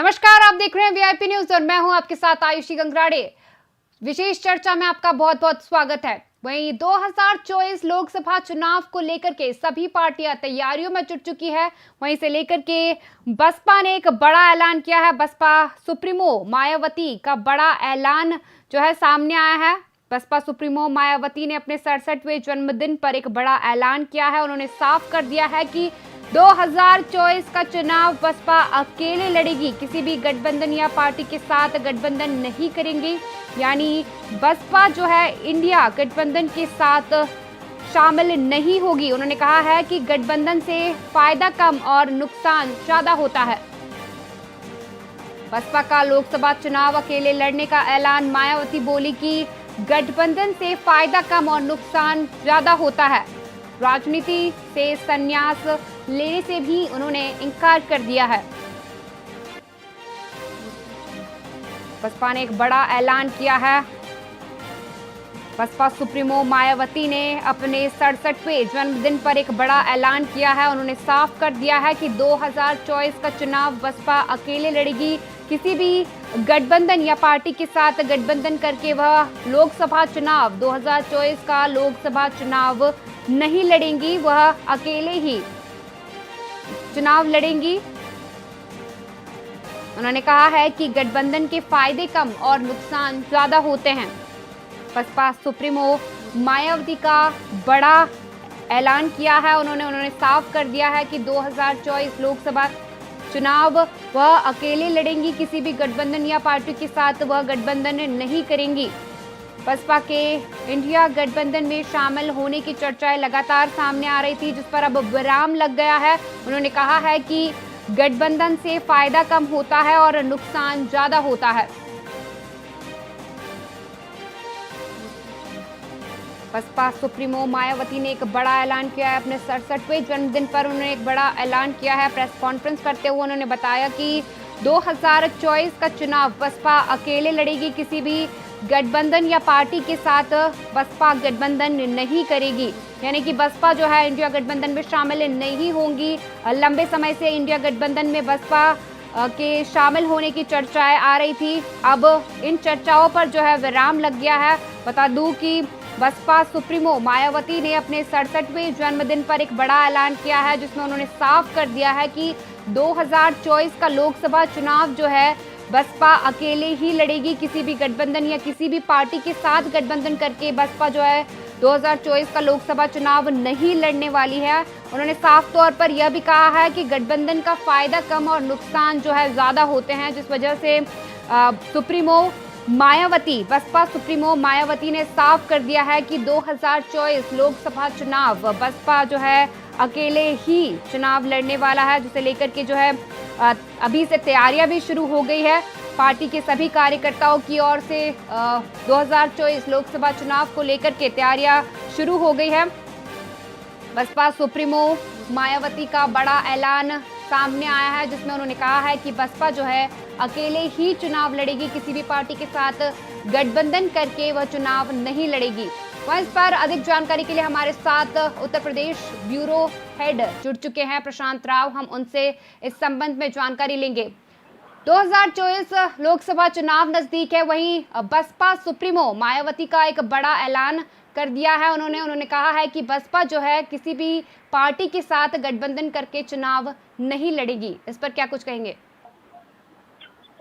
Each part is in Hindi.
नमस्कार, आप देख रहे हैं वीआईपी न्यूज और मैं हूं आपके साथ आयुषी गंगराड़े। विशेष चर्चा में आपका बहुत बहुत स्वागत है। वहीं 2024 लोकसभा चुनाव को लेकर के सभी पार्टियां तैयारियों में जुट चुकी है। वहीं से लेकर के बसपा ने एक बड़ा ऐलान किया है। बसपा सुप्रीमो मायावती का बड़ा ऐलान जो है सामने आया है। बसपा सुप्रीमो मायावती ने अपने 67वें जन्मदिन पर एक बड़ा ऐलान किया है। उन्होंने साफ कर दिया है कि 2024 का चुनाव बसपा अकेले लड़ेगी, किसी भी गठबंधन या पार्टी के साथ गठबंधन नहीं करेंगी। यानी बसपा जो है इंडिया गठबंधन के साथ शामिल नहीं होगी। उन्होंने कहा है कि गठबंधन से फायदा कम और नुकसान ज्यादा होता है। बसपा का लोकसभा चुनाव अकेले लड़ने का ऐलान। मायावती बोली कि गठबंधन से फायदा कम और नुकसान ज्यादा होता है। राजनीति से संन्यास लेने से भी उन्होंने इनकार कर दिया है। बसपा ने एक बड़ा ऐलान किया है। बसपा सुप्रीमो मायावती ने अपने 67वें जन्मदिन पर एक बड़ा ऐलान किया है। उन्होंने साफ कर दिया है कि 2024 का चुनाव बसपा अकेले लड़ेगी, किसी भी गठबंधन या पार्टी के साथ गठबंधन करके वह लोकसभा चुनाव 2024 का लोकसभा चुनाव नहीं लड़ेंगी, वह अकेले ही चुनाव लड़ेंगी। उन्होंने कहा है कि गठबंधन के फायदे कम और नुकसान ज्यादा होते हैं। बसपा सुप्रीमो मायावती का बड़ा ऐलान किया है। उन्होंने साफ कर दिया है कि 2024 लोकसभा चुनाव वह अकेले लड़ेंगी, किसी भी गठबंधन या पार्टी के साथ वह गठबंधन नहीं करेंगी। बसपा के इंडिया गठबंधन में शामिल होने की चर्चाएं लगातार सामने आ रही थी, जिस पर अब विराम लग गया है। उन्होंने कहा है कि गठबंधन से फायदा कम होता है और नुकसान ज्यादा होता है। बसपा सुप्रीमो मायावती ने एक बड़ा ऐलान किया है। अपने 67वें जन्मदिन पर उन्होंने एक बड़ा ऐलान किया है। प्रेस कॉन्फ्रेंस करते हुए उन्होंने बताया कि 2024 का चुनाव बसपा अकेले लड़ेगी, किसी भी गठबंधन या पार्टी के साथ बसपा गठबंधन नहीं करेगी। यानी कि बसपा जो है इंडिया गठबंधन में शामिल नहीं होंगी। लंबे समय से इंडिया गठबंधन में बसपा के शामिल होने की चर्चाएं आ रही थी। अब इन चर्चाओं पर जो है विराम लग गया है। बता दूं कि बसपा सुप्रीमो मायावती ने अपने 67वें जन्मदिन पर एक बड़ा ऐलान किया है, जिसमें उन्होंने साफ कर दिया है कि 2024 का लोकसभा चुनाव जो है बसपा अकेले ही लड़ेगी, किसी भी गठबंधन या किसी भी पार्टी के साथ गठबंधन करके बसपा जो है 2024 का लोकसभा चुनाव नहीं लड़ने वाली है। उन्होंने साफ तौर पर यह भी कहा है कि गठबंधन का फायदा कम और नुकसान जो है ज्यादा होते हैं, जिस वजह से सुप्रीमो मायावती बसपा सुप्रीमो मायावती ने साफ कर दिया है कि 2024 लोकसभा चुनाव बसपा जो है अकेले ही चुनाव लड़ने वाला है, जिसे लेकर के जो है अभी से तैयारियां भी शुरू हो गई है। पार्टी के सभी कार्यकर्ताओं की ओर से 2024 लोकसभा चुनाव को लेकर के तैयारियां शुरू हो गई है। बसपा सुप्रीमो मायावती का बड़ा ऐलान सामने आया है, जिसमें उन्होंने कहा है कि बसपा जो है अकेले ही चुनाव लड़ेगी, किसी भी पार्टी के साथ गठबंधन करके वह चुनाव नहीं लड़ेगी। वहीं इस पर अधिक जानकारी के लिए हमारे साथ उत्तर प्रदेश ब्यूरो हेड जुड़ चुके हैं प्रशांत राव। हम उनसे इस संबंध में जानकारी लेंगे। 2024 लोकसभा चुनाव नजदीक है, वहीं बसपा सुप्रीमो मायावती का एक बड़ा ऐलान कर दिया है। उन्होंने कहा है कि बसपा जो है किसी भी पार्टी के साथ गठबंधन करके चुनाव नहीं लड़ेगी। इस पर क्या कुछ कहेंगे?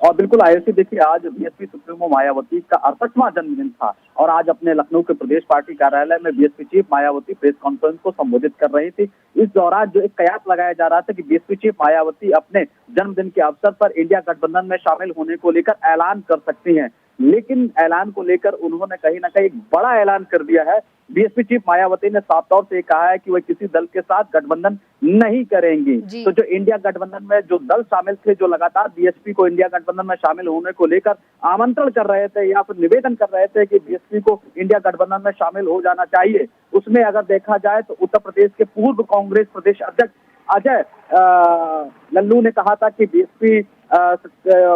और बिल्कुल आयुषी, देखिए आज बीएसपी सुप्रीमो मायावती का 68वां जन्मदिन था और आज अपने लखनऊ के प्रदेश पार्टी कार्यालय में BSP chief Mayawati press conference को संबोधित कर रही थी। इस दौरान जो एक कयास लगाया जा रहा था कि बीएसपी चीफ मायावती अपने जन्मदिन के अवसर पर इंडिया गठबंधन में शामिल होने को लेकर ऐलान कर सकती हैं, लेकिन ऐलान को लेकर उन्होंने कहीं ना कहीं एक बड़ा ऐलान कर दिया है। बीएसपी चीफ मायावती ने साफ तौर से कहा है कि वह किसी दल के साथ गठबंधन नहीं करेंगी। तो जो इंडिया गठबंधन में जो दल शामिल थे, जो लगातार बीएसपी को इंडिया गठबंधन में शामिल होने को लेकर आमंत्रण कर रहे थे या फिर निवेदन कर रहे थे कि बीएसपी को इंडिया गठबंधन में शामिल हो जाना चाहिए, उसमें अगर देखा जाए तो उत्तर प्रदेश के पूर्व कांग्रेस प्रदेश अध्यक्ष अजय लल्लू ने कहा था कि बीएसपी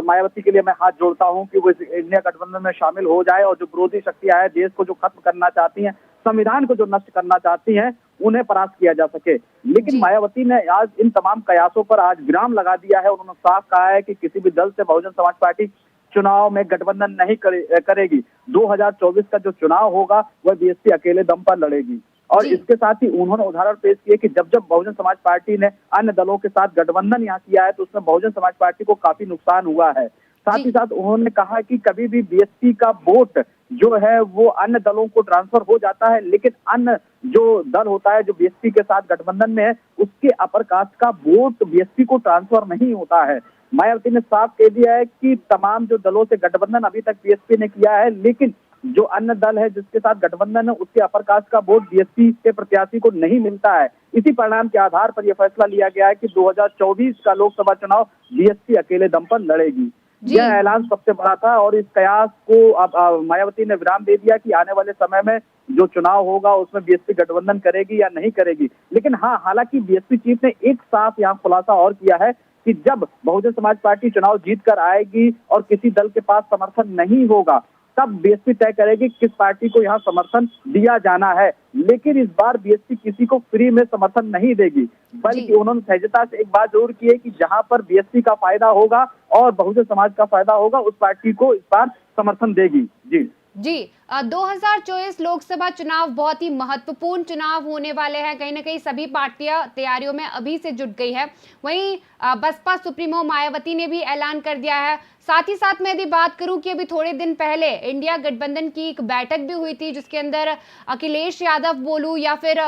मायावती के लिए मैं हाथ जोड़ता हूं कि वो इंडिया गठबंधन में शामिल हो जाए और जो विरोधी शक्तियां हैं, देश को जो खत्म करना चाहती हैं, संविधान को जो नष्ट करना चाहती हैं, उन्हें परास्त किया जा सके। लेकिन जी। मायावती ने आज इन तमाम कयासों पर आज विराम लगा दिया है। उन्होंने साफ कहा है कि किसी भी दल से बहुजन समाज पार्टी चुनाव में गठबंधन नहीं करेगी। 2024 का जो चुनाव होगा वह बीएसपी अकेले दम पर लड़ेगी। और जी। इसके साथ ही उन्होंने उदाहरण पेश किए कि जब जब बहुजन समाज पार्टी ने अन्य दलों के साथ गठबंधन यहाँ किया है तो उसमें बहुजन समाज पार्टी को काफी नुकसान हुआ है। साथ जी। ही साथ उन्होंने कहा कि कभी भी बीएसपी का वोट जो है वो अन्य दलों को ट्रांसफर हो जाता है, लेकिन अन्य जो दल होता है जो बीएसपी के साथ गठबंधन में है उसके अपर कास्ट का वोट बीएसपी को ट्रांसफर नहीं होता है। मायावती ने साफ कह दिया है कि तमाम जो दलों से गठबंधन अभी तक बीएसपी ने किया है, लेकिन जो अन्य दल है जिसके साथ गठबंधन है उसके अपर कास्ट का वोट बीएसपी के प्रत्याशी को नहीं मिलता है। इसी परिणाम के आधार पर यह फैसला लिया गया है कि 2024 का लोकसभा चुनाव बीएसपी अकेले दम पर लड़ेगी। यह ऐलान सबसे बड़ा था और इस कयास को अब मायावती ने विराम दे दिया कि आने वाले समय में जो चुनाव होगा उसमें बीएसपी गठबंधन करेगी या नहीं करेगी। लेकिन हाँ, हालांकि बीएसपी चीफ ने एक साफ यहाँ खुलासा और किया है कि जब बहुजन समाज पार्टी चुनाव जीत कर आएगी और किसी दल के पास समर्थन नहीं होगा तब बीएसपी तय करेगी किस पार्टी को यहाँ समर्थन दिया जाना है। लेकिन इस बार बीएसपी किसी को फ्री में समर्थन नहीं देगी, बल्कि उन्होंने सहजता से एक बात जरूर की है कि जहां पर बीएसपी का फायदा होगा और बहुजन समाज का फायदा होगा उस पार्टी को इस बार समर्थन देगी। जी जी 2024 लोकसभा चुनाव बहुत ही महत्वपूर्ण चुनाव होने वाले हैं। कहीं ना कहीं सभी पार्टियां तैयारियों में अभी से जुट गई है। वहीं बसपा सुप्रीमो मायावती ने भी ऐलान कर दिया है। साथ ही साथ मैं यदि बात करूं कि अभी थोड़े दिन पहले इंडिया गठबंधन की एक बैठक भी हुई थी जिसके अंदर अखिलेश यादव बोलूं या फिर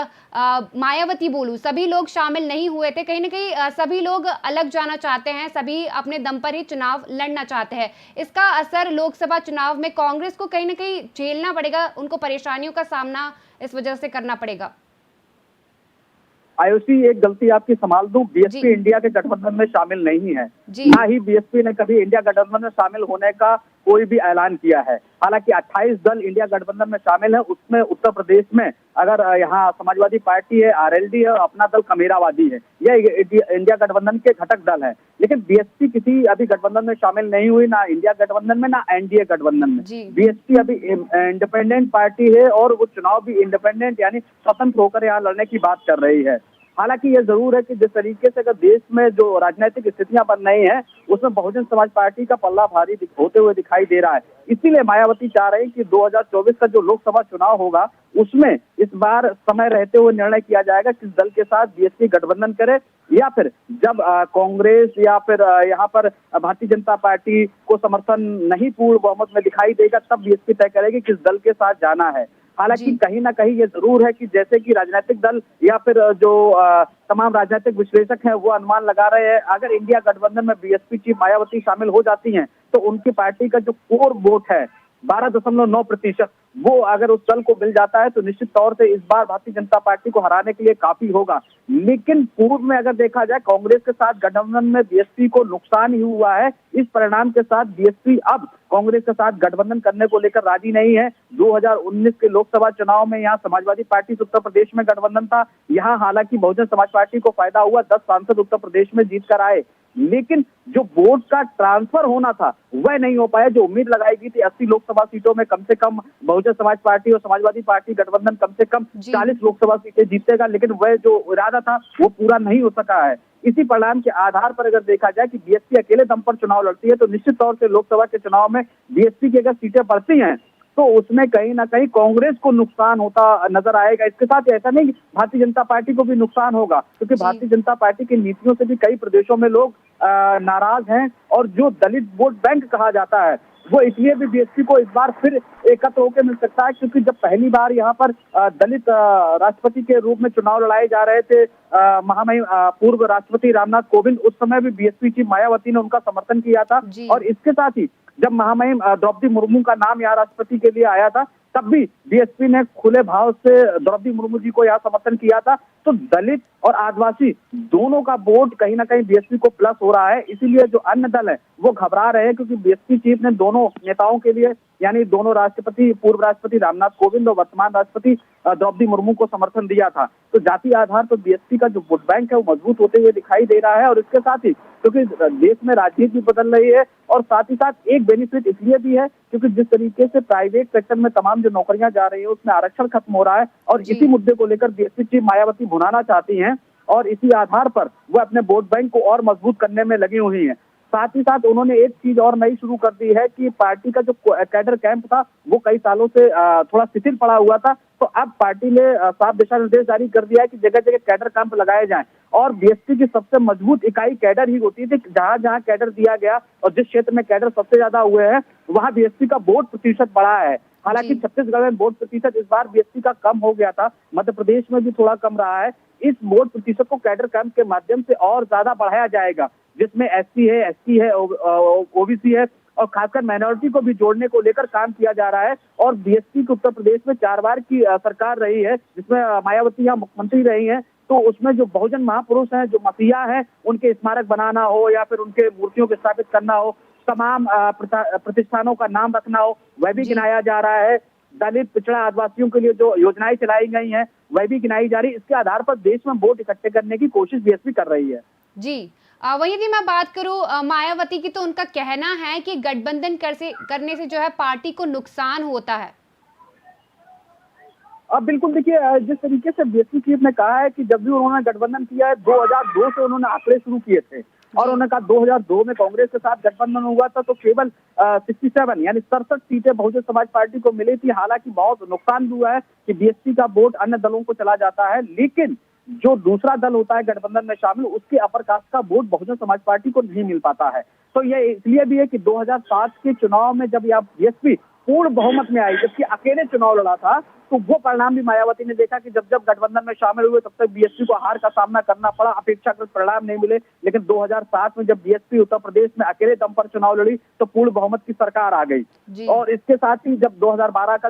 मायावती बोलूं, सभी लोग शामिल नहीं हुए थे। कहीं ना कहीं सभी लोग अलग जाना चाहते हैं, सभी अपने दम पर ही चुनाव लड़ना चाहते हैं। इसका असर लोकसभा चुनाव में कांग्रेस को कहीं ना कहीं झेलना पड़ेगा, उनको परेशानियों का सामना इस वजह से करना पड़ेगा। आयुषी, एक गलती आपकी संभाल दूं, बीएसपी इंडिया के गठबंधन में शामिल नहीं है। ना ही बीएसपी ने कभी इंडिया गठबंधन में शामिल होने का कोई भी ऐलान किया है। हालांकि 28 दल इंडिया गठबंधन में शामिल है, उसमें उत्तर प्रदेश में अगर यहाँ समाजवादी पार्टी है, आरएलडी है, अपना दल कमेरावादी है, यह इंडिया गठबंधन के घटक दल है। लेकिन बीएसपी किसी अभी गठबंधन में शामिल नहीं हुई, ना इंडिया गठबंधन में ना एनडीए गठबंधन में। बीएसपी अभी इंडिपेंडेंट पार्टी है और वो चुनाव भी इंडिपेंडेंट यानी स्वतंत्र होकर यहाँ लड़ने की बात कर रही है। हालांकि ये जरूर है कि जिस तरीके से अगर देश में जो राजनीतिक स्थितियां बन रही हैं उसमें बहुजन समाज पार्टी का पल्ला भारी होते हुए दिखाई दे रहा है। इसीलिए मायावती चाह रही कि 2024 का जो लोकसभा चुनाव होगा उसमें इस बार समय रहते हुए निर्णय किया जाएगा किस दल के साथ बीएसपी गठबंधन करे, या फिर जब कांग्रेस या फिर यहाँ पर भारतीय जनता पार्टी को समर्थन नहीं पूर्ण बहुमत में दिखाई देगा तब बीएसपी तय करेगी किस दल के साथ जाना है। हालांकि कहीं ना कहीं ये जरूर है कि जैसे कि राजनीतिक दल या फिर जो तमाम राजनीतिक विश्लेषक हैं वो अनुमान लगा रहे हैं अगर इंडिया गठबंधन में बीएसपी चीफ मायावती शामिल हो जाती हैं तो उनकी पार्टी का जो कोर वोट है 12.9%, वो अगर उस दल को मिल जाता है तो निश्चित तौर से इस बार भारतीय जनता पार्टी को हराने के लिए काफी होगा। लेकिन पूर्व में अगर देखा जाए कांग्रेस के साथ गठबंधन में बीएसपी को नुकसान ही हुआ है। इस परिणाम के साथ बीएसपी अब कांग्रेस के साथ गठबंधन करने को लेकर राजी नहीं है। 2019 के लोकसभा चुनाव में यहाँ समाजवादी पार्टी से उत्तर प्रदेश में गठबंधन था। यहाँ हालांकि बहुजन समाज पार्टी को फायदा हुआ, 10 सांसद उत्तर प्रदेश में जीत कर आए, लेकिन जो वोट का ट्रांसफर होना था वह नहीं हो पाया। जो उम्मीद लगाई गई थी 80 लोकसभा सीटों में कम से कम बहुजन समाज पार्टी और समाजवादी पार्टी गठबंधन कम से कम 40 लोकसभा सीटें जीतेगा, लेकिन वह जो इरादा था वो पूरा नहीं हो सका है। इसी परिणाम के आधार पर अगर देखा जाए कि बीएसपी अकेले दम पर चुनाव लड़ती है तो निश्चित तौर से लोकसभा के चुनाव में बीएसपी की अगर सीटें बढ़ती हैं तो उसमें कहीं ना कहीं कांग्रेस को नुकसान होता नजर आएगा। इसके साथ ऐसा नहीं भारतीय जनता पार्टी को भी नुकसान होगा, क्योंकि भारतीय जनता पार्टी की नीतियों से भी कई प्रदेशों में लोग नाराज हैं और जो दलित वोट बैंक कहा जाता है वो इसलिए भी बीएसपी को इस बार फिर एकत्र होकर मिल सकता है, क्योंकि जब पहली बार यहाँ पर दलित राष्ट्रपति के रूप में चुनाव लड़ाए जा रहे थे महामहिम पूर्व राष्ट्रपति रामनाथ कोविंद, उस समय भी बीएसपी की मायावती ने उनका समर्थन किया था। और इसके साथ ही जब महामहिम द्रौपदी मुर्मू का नाम यहाँ राष्ट्रपति के लिए आया था तब भी बीएसपी ने खुले भाव से द्रौपदी मुर्मू जी को यहाँ समर्थन किया था। तो दलित और आदिवासी दोनों का वोट कहीं ना कहीं बीएसपी को प्लस हो रहा है। इसीलिए जो अन्य दल है वो घबरा रहे हैं, क्योंकि बीएसपी चीफ ने दोनों नेताओं के लिए, यानी दोनों राष्ट्रपति, पूर्व राष्ट्रपति रामनाथ कोविंद और वर्तमान राष्ट्रपति द्रौपदी मुर्मू को समर्थन दिया था। तो जातीय आधार पर बीएसपी का जो वोट बैंक है वो मजबूत होते हुए दिखाई दे रहा है। और इसके साथ ही क्योंकि देश में राजनीति भी बदल रही है, और साथ ही साथ एक बेनिफिट इसलिए भी है क्योंकि जिस तरीके से प्राइवेट सेक्टर में तमाम जो नौकरियां जा रही है उसमें आरक्षण खत्म हो रहा है, और इसी मुद्दे को लेकर बीएसपी चीफ मायावती भुनाना चाहती हैं, और इसी आधार पर वो अपने वोट बैंक को और मजबूत करने में लगी हुई हैं। साथ ही साथ उन्होंने एक चीज और नई शुरू कर दी है कि पार्टी का जो कैडर कैंप था वो कई सालों से थोड़ा शिथिल पड़ा हुआ था, तो अब पार्टी ने साफ दिशा निर्देश जारी कर दिया है कि जगह जगह कैडर कैंप लगाए जाएं। और बीएसपी की सबसे मजबूत इकाई कैडर ही होती थी। जहां जहां कैडर दिया गया और जिस क्षेत्र में कैडर सबसे ज्यादा हुए हैं वहां बीएसपी का वोट प्रतिशत बढ़ा है। हालांकि छत्तीसगढ़ में वोट प्रतिशत इस बार बीएसपी का कम हो गया था, मध्य प्रदेश में भी थोड़ा कम रहा है। इस वोट प्रतिशत को कैडर कैंप के माध्यम से और ज्यादा बढ़ाया जाएगा, जिसमें एससी है, एसटी है, ओबीसी है, और खासकर माइनॉरिटी को भी जोड़ने को लेकर काम किया जा रहा है। और बीएसपी की उत्तर प्रदेश में 4 बार की सरकार रही है, जिसमें मायावती यहाँ मुख्यमंत्री रही हैं। तो उसमें जो बहुजन महापुरुष हैं, जो मसीहा हैं, उनके स्मारक बनाना हो या फिर उनके मूर्तियों को स्थापित करना हो, तमाम प्रतिष्ठानों का नाम रखना हो, वह भी गिनाया जा रहा है। दलित, पिछड़ा, आदिवासियों के लिए जो योजनाएं चलाई गई हैं वह भी गिनाई जा रही है। इसके आधार पर देश में वोट इकट्ठे करने की कोशिश बीएसपी कर रही है। जी, वहीं यदि मैं बात करूं मायावती की, तो उनका कहना है कि गठबंधन करने से जो है पार्टी को नुकसान होता है। अब बिल्कुल देखिए, जिस तरीके से बीएसपी चीफ ने कहा है कि जब भी उन्होंने गठबंधन किया है 2002 से उन्होंने आंकड़े शुरू किए थे, और उन्होंने कहा 2002 में कांग्रेस के साथ गठबंधन हुआ था तो केवल 67 यानी 67 सीटें बहुजन समाज पार्टी को मिली थी। हालांकि बहुत नुकसान भी हुआ है कि बीएसपी का वोट अन्य दलों को चला जाता है, लेकिन जो दूसरा दल होता है गठबंधन में शामिल, उसके अपर कास्ट का वोट बहुजन समाज पार्टी को नहीं मिल पाता है। तो ये इसलिए भी है कि 2007 के चुनाव में जब यह बीएसपी पूर्ण बहुमत में आई, जबकि अकेले चुनाव लड़ा था, तो वो परिणाम भी मायावती ने देखा कि जब जब गठबंधन में शामिल हुए तब तक बीएसपी को हार का सामना करना पड़ा, अपेक्षाकृत परिणाम नहीं मिले। लेकिन 2007 में जब बीएसपी उत्तर प्रदेश में अकेले दम पर चुनाव लड़ी तो पूर्ण बहुमत की सरकार आ गई। और इसके साथ ही जब 2012 का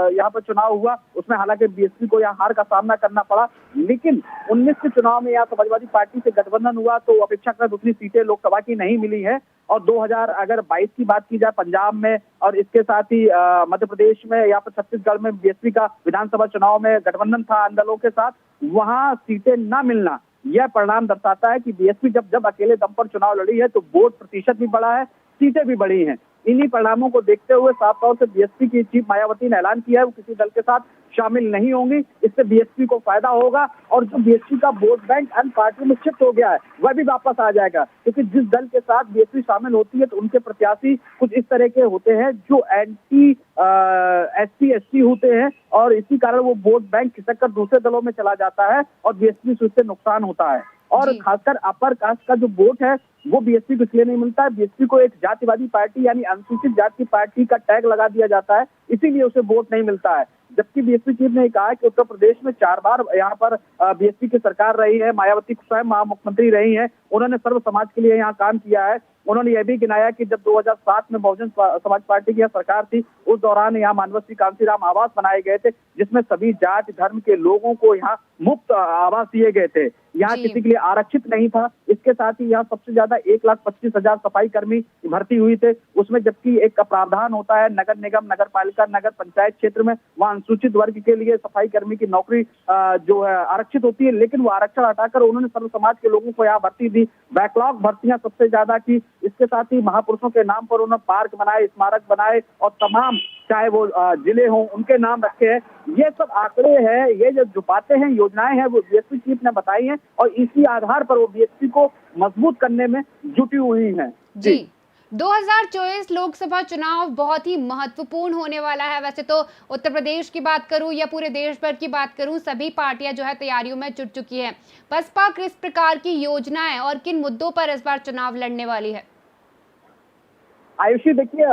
यहाँ पर चुनाव हुआ, उसमें हालांकि बीएसपी को यहाँ हार का सामना करना पड़ा, लेकिन 19 के चुनाव में यहाँ समाजवादी पार्टी से गठबंधन हुआ तो अपेक्षाकृत उतनी सीटें लोकसभा की नहीं मिली है। और 2022 की बात की जाए पंजाब में, और इसके साथ ही मध्य प्रदेश में या फिर छत्तीसगढ़ में बीएसपी का विधानसभा चुनाव में गठबंधन था अन्य दलों के साथ, वहां सीटें न मिलना यह परिणाम दर्शाता है कि बीएसपी जब अकेले दम पर चुनाव लड़ी है तो वोट प्रतिशत भी बढ़ा है, सीटें भी बढ़ी हैं। इन्हीं परिणामों को देखते हुए साफ तौर से बीएसपी की चीफ मायावती ने ऐलान किया है वो किसी दल के साथ शामिल नहीं होंगी। इससे बीएसपी को फायदा होगा, और जो बीएसपी का वोट बैंक अन्य पार्टियों में शिफ्ट हो गया है वह भी वापस आ जाएगा, क्योंकि जिस दल के साथ बीएसपी शामिल होती है तो उनके प्रत्याशी कुछ इस तरह के होते हैं जो एंटी एससी एसटी होते हैं, और इसी कारण वो वोट बैंक खिसक कर दूसरे दलों में चला जाता है और बीएसपी से उससे नुकसान होता है। और खासकर अपर कास्ट का जो वोट है वो बीएसपी को इसलिए नहीं मिलता है, बीएसपी को एक जातिवादी पार्टी यानी अनुसूचित जाति पार्टी का टैग लगा दिया जाता है, इसीलिए उसे वोट नहीं मिलता है। जबकि बीएसपी चीफ ने कहा है कि उत्तर प्रदेश में 4 बार यहाँ पर बीएसपी की सरकार रही है, मायावती स्वयं मुख्यमंत्री रही हैं, उन्होंने सर्व समाज के लिए यहाँ काम किया है। उन्होंने यह भी गिनाया कि जब 2007 में बहुजन समाज पार्टी की सरकार थी उस दौरान यहाँ मानवश्री कांसीराम आवास बनाए गए थे, जिसमें सभी जाति धर्म के लोगों को यहाँ मुफ्त आवास दिए गए थे, यहाँ किसी के लिए आरक्षित नहीं था। इसके साथ ही यहाँ सबसे ज्यादा 1,25,000 सफाई कर्मी भर्ती हुई थे, उसमें जबकि एक प्रावधान होता है नगर निगम, नगर पालिका, नगर पंचायत क्षेत्र में वहाँ अनुसूचित वर्ग के लिए सफाई कर्मी की नौकरी जो है आरक्षित होती है, लेकिन वो आरक्षण हटाकर उन्होंने सर्व समाज के लोगों को यहाँ भर्ती दी। बैकलॉग भर्तियां सबसे ज्यादा की। इसके साथ ही महापुरुषों के नाम पर उन्होंने पार्क बनाए, स्मारक बनाए, और तमाम चाहे वो जिले हों उनके नाम रखे हैं। ये सब आंकड़े हैं, ये जो बातें हैं, योजनाएं हैं, वो बीएसपी चीफ ने बताई हैं, और इसी आधार पर वो बीएसपी को मजबूत करने में जुटी हुई है। जी 2024 लोकसभा चुनाव बहुत ही महत्वपूर्ण होने वाला है। वैसे तो उत्तर प्रदेश की बात करूं या पूरे देश भर की बात करूं, सभी पार्टियां जो है तैयारियों में जुट चुकी हैं। बसपा किस प्रकार की योजनाएं और किन मुद्दों पर इस बार चुनाव लड़ने वाली है? आयुषी, देखिए,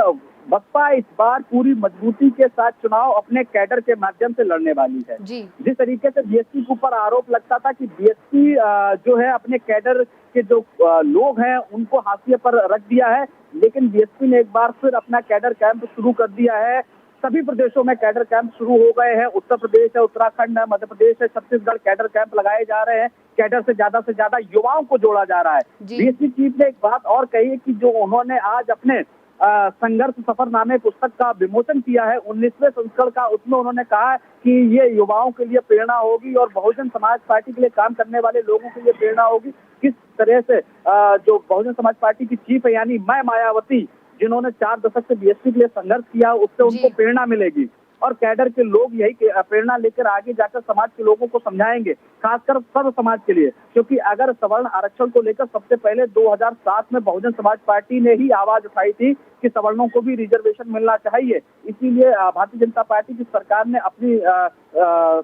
बसपा इस बार पूरी मजबूती के साथ चुनाव अपने कैडर के माध्यम से लड़ने वाली है। जिस तरीके से बीएसपी के ऊपर आरोप लगता था कि बीएसपी जो है अपने कैडर के जो लोग हैं उनको हाशिए पर रख दिया है, लेकिन बीएसपी ने एक बार फिर अपना कैडर कैंप शुरू कर दिया है। सभी प्रदेशों में कैडर कैंप शुरू हो गए हैं। उत्तर प्रदेश है, उत्तराखंड है, मध्य प्रदेश है, छत्तीसगढ़ कैडर कैंप लगाए जा रहे हैं। कैडर से ज्यादा युवाओं को जोड़ा जा रहा है। जी। बीएसपी चीफ ने एक बात और कही है कि जो उन्होंने आज अपने संघर्ष सफरनामे पुस्तक का विमोचन किया है 19वें संस्करण का, उसमें उन्होंने कहा है कि ये युवाओं के लिए प्रेरणा होगी और बहुजन समाज पार्टी के लिए काम करने वाले लोगों के लिए प्रेरणा होगी। किस तरह से जो बहुजन समाज पार्टी की चीफ है यानी मैं मायावती, जिन्होंने 4 दशक से बीएसपी के लिए संघर्ष किया, उससे उनको प्रेरणा मिलेगी और कैडर के लोग यही प्रेरणा लेकर आगे जाकर समाज के लोगों को समझाएंगे, खासकर सर्व समाज के लिए। क्योंकि अगर सवर्ण आरक्षण को लेकर सबसे पहले 2007 में बहुजन समाज पार्टी ने ही आवाज उठाई थी कि सवर्णों को भी रिजर्वेशन मिलना चाहिए। इसीलिए भारतीय जनता पार्टी की सरकार ने अपनी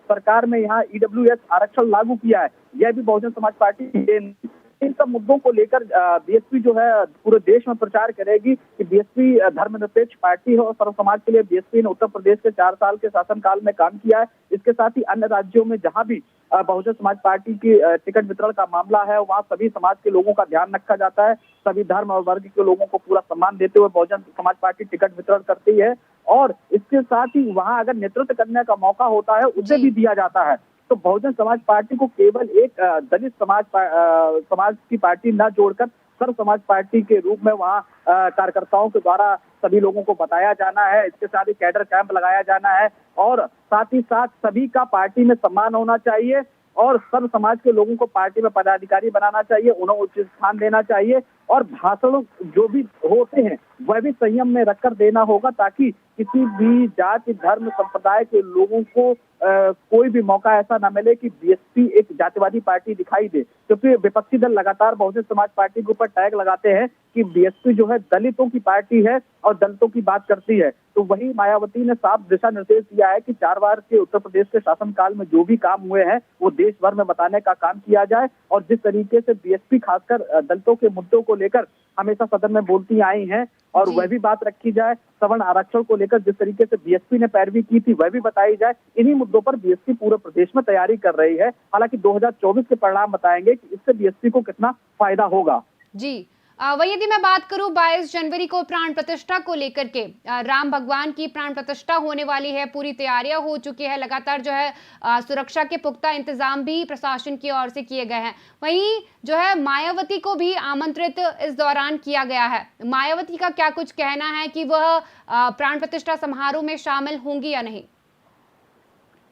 सरकार में यहाँ ईडब्ल्यूएस आरक्षण लागू किया है। यह भी बहुजन समाज पार्टी इन सब मुद्दों को लेकर बीएसपी जो है पूरे देश में प्रचार करेगी कि बीएसपी धर्मनिरपेक्ष पार्टी है और सर्व समाज के लिए बीएसपी ने उत्तर प्रदेश के 4 साल के शासनकाल में काम किया है। इसके साथ ही अन्य राज्यों में जहां भी बहुजन समाज पार्टी की टिकट वितरण का मामला है, वहां सभी समाज के लोगों का ध्यान रखा जाता है। सभी धर्म और वर्ग के लोगों को पूरा सम्मान देते हुए बहुजन समाज पार्टी टिकट वितरण करती है और इसके साथ ही वहां अगर नेतृत्व करने का मौका होता है उसे भी दिया जाता है। तो बहुजन समाज पार्टी को केवल एक दलित समाज की पार्टी न जोड़कर सर्व समाज पार्टी के रूप में वहाँ कार्यकर्ताओं के द्वारा सभी लोगों को बताया जाना है। इसके साथ ही कैडर कैंप लगाया जाना है और साथ ही साथ सभी का पार्टी में सम्मान होना चाहिए और सर्व समाज के लोगों को पार्टी में पदाधिकारी बनाना चाहिए, उन्हें उचित स्थान देना चाहिए और भाषण जो भी होते हैं वह भी संयम में रखकर देना होगा ताकि किसी भी जाति धर्म संप्रदाय के लोगों को कोई भी मौका ऐसा ना मिले कि बीएसपी एक जातिवादी पार्टी दिखाई दे। क्योंकि विपक्षी दल लगातार बहुजन समाज पार्टी के ऊपर टैग लगाते हैं कि बीएसपी जो है दलितों की पार्टी है और दलितों की बात करती है। तो वही मायावती ने साफ दिशा निर्देश दिया है कि 4 बार के उत्तर प्रदेश के शासनकाल में जो भी काम हुए हैं वो देश भर में बताने का काम किया जाए और जिस तरीके से बीएसपी खासकर दलितों के मुद्दों को लेकर हमेशा सदन में बोलती आई हैं और वह भी बात रखी जाए। सवर्ण आरक्षण को लेकर जिस तरीके से बीएसपी ने पैरवी की थी वह भी बताई जाए। इन्हीं मुद्दों पर बीएसपी पूरे प्रदेश में तैयारी कर रही है। हालांकि 2024 के परिणाम बताएंगे कि इससे बीएसपी को कितना फायदा होगा। जी, वही यदि मैं बात करूं 22 जनवरी को प्राण प्रतिष्ठा को लेकर के, राम भगवान की प्राण प्रतिष्ठा होने वाली है, पूरी तैयारियां हो चुकी है, लगातार जो है सुरक्षा के पुख्ता इंतजाम भी प्रशासन की ओर से किए गए हैं। वहीं जो है मायावती को भी आमंत्रित इस दौरान किया गया है। मायावती का क्या कुछ कहना है कि वह प्राण प्रतिष्ठा समारोह में शामिल होंगी या नहीं?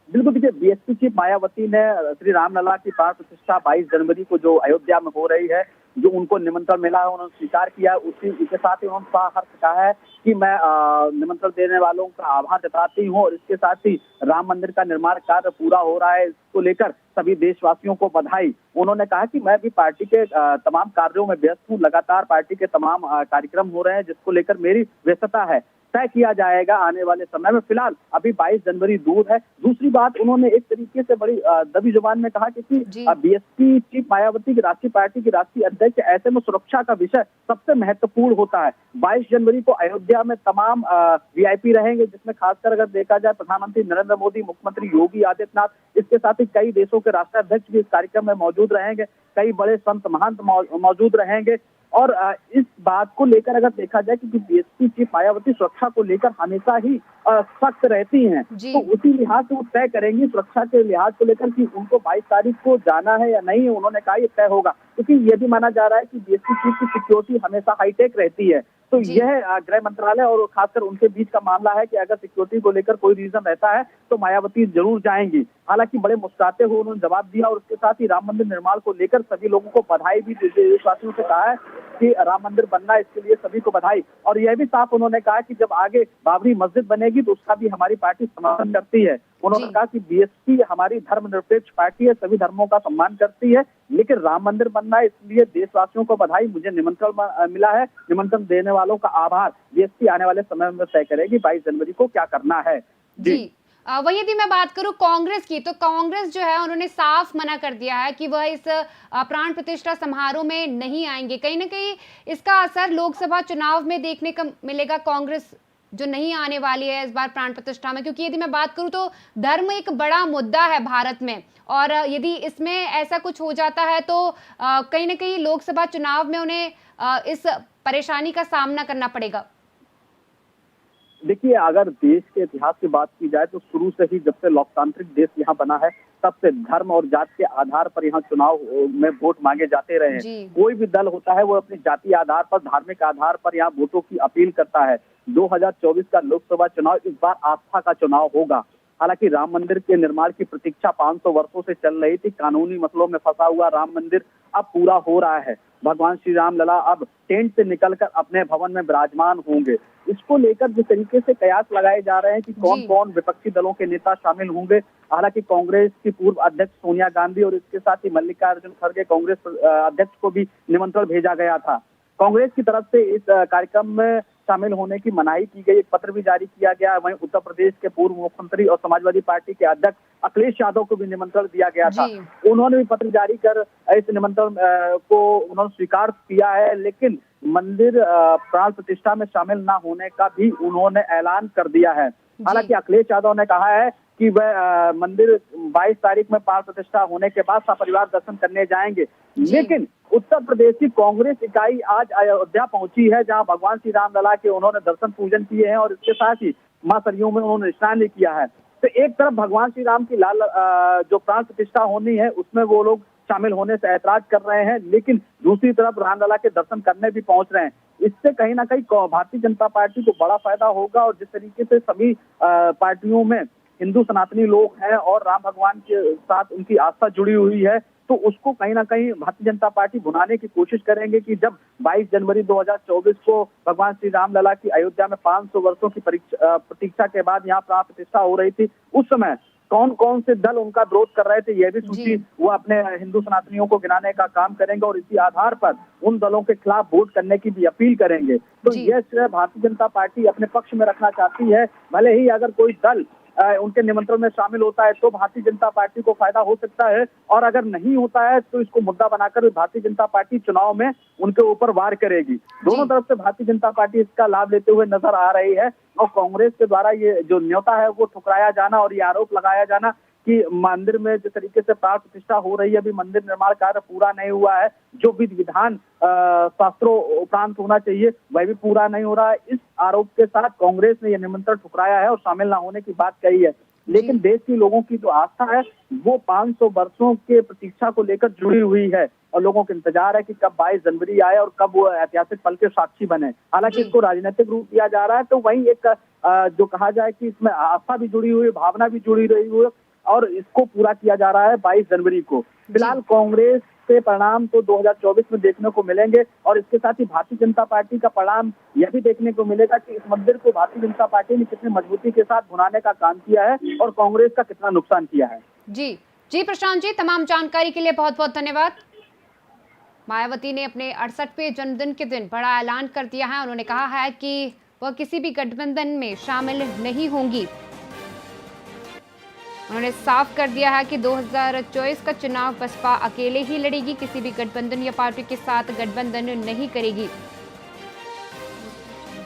बिल्कुल, देखिए बीएसपी चीफ मायावती ने श्री रामलला की प्राण प्रतिष्ठा 22 जनवरी को जो अयोध्या में हो रही है, जो उनको निमंत्रण मिला है उन्होंने स्वीकार किया है। उसी के साथ ही उन्होंने साहर्ष कहा है कि मैं निमंत्रण देने वालों का आभार जताती हूँ और इसके साथ ही राम मंदिर का निर्माण कार्य पूरा हो रहा है, इसको लेकर सभी देशवासियों को बधाई। उन्होंने कहा कि मैं भी पार्टी के तमाम कार्यों में व्यस्त हूँ, लगातार पार्टी के तमाम कार्यक्रम हो रहे हैं जिसको लेकर मेरी व्यस्तता है, तय किया जाएगा आने वाले समय में। फिलहाल अभी 22 जनवरी दूर है। दूसरी बात उन्होंने एक तरीके से बड़ी दबी जुबान में कहा कि बीएसपी चीफ मायावती की राष्ट्रीय पार्टी की राष्ट्रीय अध्यक्ष, ऐसे में सुरक्षा का विषय सबसे महत्वपूर्ण होता है। 22 जनवरी को अयोध्या में तमाम वीआईपी रहेंगे, जिसमें खासकर अगर देखा जाए प्रधानमंत्री नरेंद्र मोदी, मुख्यमंत्री योगी आदित्यनाथ, इसके साथ ही कई देशों के राष्ट्राध्यक्ष भी इस कार्यक्रम में मौजूद रहेंगे, कई बड़े संत महंत मौजूद रहेंगे। और इस बात को लेकर अगर देखा जाए कि बीएसपी चीफ मायावती सुरक्षा को लेकर हमेशा ही सख्त रहती हैं, तो उसी लिहाज से वो तय करेंगी सुरक्षा के लिहाज को लेकर कि उनको 22 तारीख को जाना है या नहीं। उन्होंने कहा ये तय होगा, क्योंकि ये भी माना जा रहा है कि बीएसपी चीफ की सिक्योरिटी हमेशा हाईटेक रहती है। तो यह गृह मंत्रालय और खासकर उनके बीच का मामला है कि अगर सिक्योरिटी को लेकर कोई रीजन रहता है तो मायावती जरूर जाएंगी। हालांकि बड़े मुस्कुराते हुए उन्होंने जवाब दिया और उसके साथ ही राम मंदिर निर्माण को लेकर सभी लोगों को बधाई भी, देशवासियों से कहा है कि राम मंदिर बनना, इसके लिए सभी को बधाई। और यह भी साफ उन्होंने कहा कि जब आगे बाबरी मस्जिद बनेगी तो उसका भी हमारी पार्टी समर्थन करती है। उन्होंने कहा कि बीएसपी हमारी धर्मनिरपेक्ष पार्टी है, सभी धर्मों का सम्मान करती है, लेकिन राम मंदिर बनना है, इसलिए देशवासियों को बधाई, मुझे निमंत्रण मिला है, निमंत्रण देने वालों का आभार। बीएसपी आने वाले समय में तय करेगी 22 जनवरी को क्या करना है। जी, वही यदि मैं बात करूं कांग्रेस की, तो कांग्रेस जो है उन्होंने साफ मना कर दिया है कि वह इस प्राण प्रतिष्ठा समारोह में नहीं आएंगे। कहीं ना कहीं इसका असर लोकसभा चुनाव में देखने को मिलेगा, कांग्रेस जो नहीं आने वाली है इस बार प्राण प्रतिष्ठा में। क्योंकि यदि मैं बात करूं तो धर्म एक बड़ा मुद्दा है भारत में, और यदि इसमें ऐसा कुछ हो जाता है तो कहीं ना कहीं लोकसभा चुनाव में उन्हें इस परेशानी का सामना करना पड़ेगा। देखिए, अगर देश के इतिहास की बात की जाए तो शुरू से ही, जब से लोकतांत्रिक देश यहाँ बना है, तब से धर्म और जात के आधार पर यहाँ चुनाव में वोट मांगे जाते रहे हैं। जी। कोई भी दल होता है वो अपनी जाति आधार पर, धार्मिक आधार पर यहाँ वोटों की अपील करता है। 2024 का लोकसभा चुनाव इस बार आस्था का चुनाव होगा। हालांकि राम मंदिर के निर्माण की प्रतीक्षा 500 वर्षों से चल रही थी। कानूनी मसलों में फंसा हुआ राम मंदिर अब पूरा हो रहा है। भगवान श्री राम लला अब टेंट से निकलकर अपने भवन में विराजमान होंगे। इसको लेकर जिस तरीके से कयास लगाए जा रहे हैं कि कौन कौन विपक्षी दलों के नेता शामिल होंगे। हालांकि कांग्रेस की पूर्व अध्यक्ष सोनिया गांधी और इसके साथ ही मल्लिकार्जुन खड़गे कांग्रेस अध्यक्ष को भी निमंत्रण भेजा गया था। कांग्रेस की तरफ से इस कार्यक्रम में शामिल होने की मनाही की गई, एक पत्र भी जारी किया गया। वहीं उत्तर प्रदेश के पूर्व मुख्यमंत्री और समाजवादी पार्टी के अध्यक्ष अखिलेश यादव को भी निमंत्रण दिया गया था। उन्होंने भी पत्र जारी कर इस निमंत्रण को उन्होंने स्वीकार किया है, लेकिन मंदिर प्राण प्रतिष्ठा में शामिल न होने का भी उन्होंने ऐलान कर दिया है। हालांकि अखिलेश यादव ने कहा है कि वह मंदिर 22 तारीख में प्राण प्रतिष्ठा होने के बाद सपरिवार दर्शन करने जाएंगे। लेकिन उत्तर प्रदेश की कांग्रेस इकाई आज अयोध्या पहुंची है, जहां भगवान श्री राम लला के उन्होंने दर्शन पूजन किए हैं और इसके साथ ही मां सरयू में उन्होंने स्नान भी किया है। तो एक तरफ भगवान श्री राम की जो प्राण प्रतिष्ठा होनी है उसमें वो लोग शामिल होने से ऐतराज कर रहे हैं, लेकिन दूसरी तरफ रामलला के दर्शन करने भी पहुंच रहे हैं। इससे कहीं ना कहीं भारतीय जनता पार्टी को बड़ा फायदा होगा। और जिस तरीके से सभी पार्टियों में हिंदू सनातनी लोग हैं और राम भगवान के साथ उनकी आस्था जुड़ी हुई है, तो उसको कहीं ना कहीं भारतीय जनता पार्टी भुनाने की कोशिश करेंगे कि जब 22 जनवरी 2024 को भगवान श्री राम लला की अयोध्या में 500 वर्षों की प्रतीक्षा के बाद यहाँ प्राण प्रतिष्ठा हो रही थी, उस समय कौन कौन से दल उनका विरोध कर रहे थे, यह भी सूची वो अपने हिंदू सनातनियों को गिनाने का काम करेंगे और इसी आधार पर उन दलों के खिलाफ वोट करने की भी अपील करेंगे। तो यह भारतीय जनता पार्टी अपने पक्ष में रखना चाहती है। भले ही अगर कोई दल उनके निमंत्रण में शामिल होता है तो भारतीय जनता पार्टी को फायदा हो सकता है, और अगर नहीं होता है तो इसको मुद्दा बनाकर भारतीय जनता पार्टी चुनाव में उनके ऊपर वार करेगी। दोनों तरफ से भारतीय जनता पार्टी इसका लाभ लेते हुए नजर आ रही है। और कांग्रेस के द्वारा ये जो न्योता है वो ठुकराया जाना और ये आरोप लगाया जाना कि मंदिर में जिस तरीके से प्राण प्रतिष्ठा हो रही है, अभी मंदिर निर्माण कार्य पूरा नहीं हुआ है, जो विधि विधान शास्त्रों उपरांत होना चाहिए वह भी पूरा नहीं हो रहा है। इस आरोप के साथ कांग्रेस ने यह निमंत्रण ठुकराया है और शामिल न होने की बात कही है। लेकिन देश के लोगों की जो आस्था है वो 500 वर्षों के प्रतीक्षा को लेकर जुड़ी हुई है और लोगों को इंतजार है कि कब 22 जनवरी आए और कब वो ऐतिहासिक पल के साक्षी बने। हालांकि इसको राजनीतिक रूप दिया जा रहा है, तो वही एक जो कहा जाए कि इसमें आस्था भी जुड़ी हुई है, भावना भी जुड़ी रही हुई है और इसको पूरा किया जा रहा है 22 जनवरी को। फिलहाल कांग्रेस के परिणाम तो 2024 में देखने को मिलेंगे और इसके साथ ही भारतीय जनता पार्टी का परिणाम यह भी देखने को मिलेगा कि इस मंदिर को भारतीय जनता पार्टी ने कितनी मजबूती के साथ भुनाने का काम किया है और कांग्रेस का कितना नुकसान किया है। जी प्रशांत जी, तमाम जानकारी के लिए बहुत बहुत धन्यवाद। मायावती ने अपने 68वें जन्मदिन के दिन बड़ा ऐलान कर दिया है। उन्होंने कहा है कि वह किसी भी गठबंधन में शामिल नहीं होंगी। उन्होंने साफ कर दिया है कि 2024 का चुनाव बसपा अकेले ही लड़ेगी, किसी भी गठबंधन या पार्टी के साथ गठबंधन नहीं करेगी।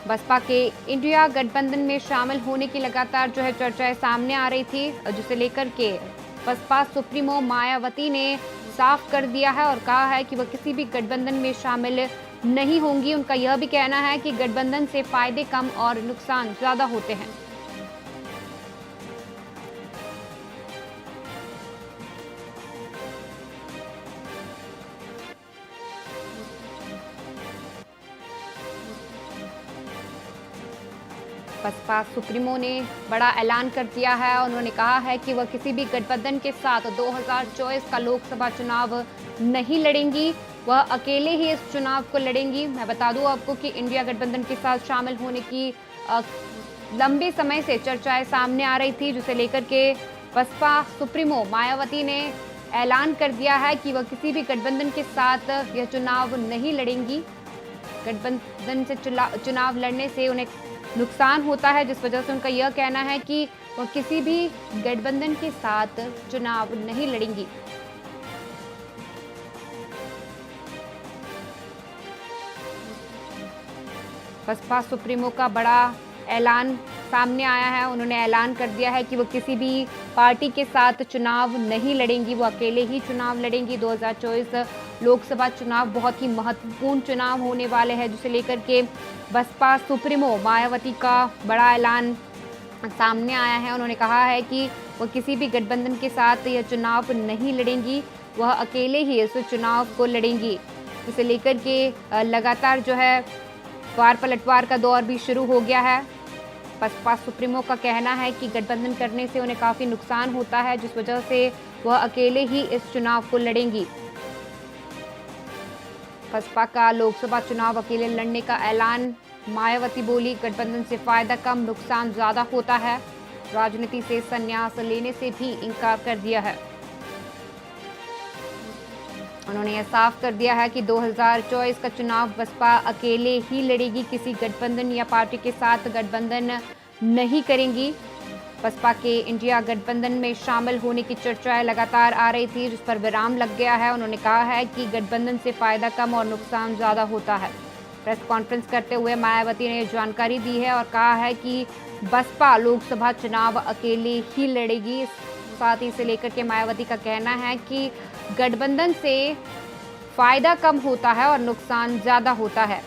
बसपा के इंडिया गठबंधन में शामिल होने की लगातार जो है चर्चाएं सामने आ रही थी, जिसे लेकर के बसपा सुप्रीमो मायावती ने साफ कर दिया है और कहा है कि वह किसी भी गठबंधन में शामिल नहीं होंगी। उनका यह भी कहना है कि गठबंधन से फायदे कम और नुकसान ज्यादा होते हैं। बसपा सुप्रीमो ने बड़ा ऐलान कर दिया है। उन्होंने कहा है कि वह किसी भी गठबंधन के साथ 2024 का लोकसभा चुनाव नहीं लड़ेंगी, वह अकेले ही इस चुनाव को लड़ेंगी। मैं बता दूं आपको कि इंडिया गठबंधन के साथ शामिल होने की लंबे समय से चर्चाएं सामने आ रही थी, जिसे लेकर के बसपा सुप्रीमो मायावती ने ऐलान कर दिया है कि वह किसी भी गठबंधन के साथ यह चुनाव नहीं लड़ेंगी। गठबंधन से चुनाव लड़ने से उन्हें नुकसान होता है, जिस वजह से उनका यह कहना है कि वह किसी भी गठबंधन के साथ चुनाव नहीं लड़ेंगी। बसपा सुप्रीमो का बड़ा ऐलान सामने आया है। उन्होंने ऐलान कर दिया है कि वो किसी भी पार्टी के साथ चुनाव नहीं लड़ेंगी, वो अकेले ही चुनाव लड़ेंगी। 2024 लोकसभा चुनाव बहुत ही महत्वपूर्ण चुनाव होने वाले हैं, जिसे लेकर के बसपा सुप्रीमो मायावती का बड़ा ऐलान सामने आया है। उन्होंने कहा है कि वो किसी भी गठबंधन के साथ यह चुनाव नहीं लड़ेंगी, वह अकेले ही इस चुनाव को लड़ेंगी। इसे लेकर के लगातार जो है वार पलटवार का दौर भी शुरू हो गया है। बसपा सुप्रीमो का कहना है कि गठबंधन करने से उन्हें काफ़ी नुकसान होता है, जिस वजह से वह अकेले ही इस चुनाव को लड़ेंगी। बसपा का लोकसभा चुनाव अकेले लड़ने का ऐलान। मायावती बोली, गठबंधन से फायदा कम, नुकसान ज्यादा होता है। राजनीति से संन्यास लेने से भी इनकार कर दिया है। उन्होंने यह साफ कर दिया है कि 2024 का चुनाव बसपा अकेले ही लड़ेगी, किसी गठबंधन या पार्टी के साथ गठबंधन नहीं करेंगी। बसपा के इंडिया गठबंधन में शामिल होने की चर्चाएं लगातार आ रही थी, जिस पर विराम लग गया है। उन्होंने कहा है कि गठबंधन से फायदा कम और नुकसान ज्यादा होता है। प्रेस कॉन्फ्रेंस करते हुए मायावती ने जानकारी दी है और कहा है कि बसपा लोकसभा चुनाव अकेले ही लड़ेगी। साथ ही इसे लेकर के मायावती का कहना है कि गठबंधन से फायदा कम होता है और नुकसान ज्यादा होता है।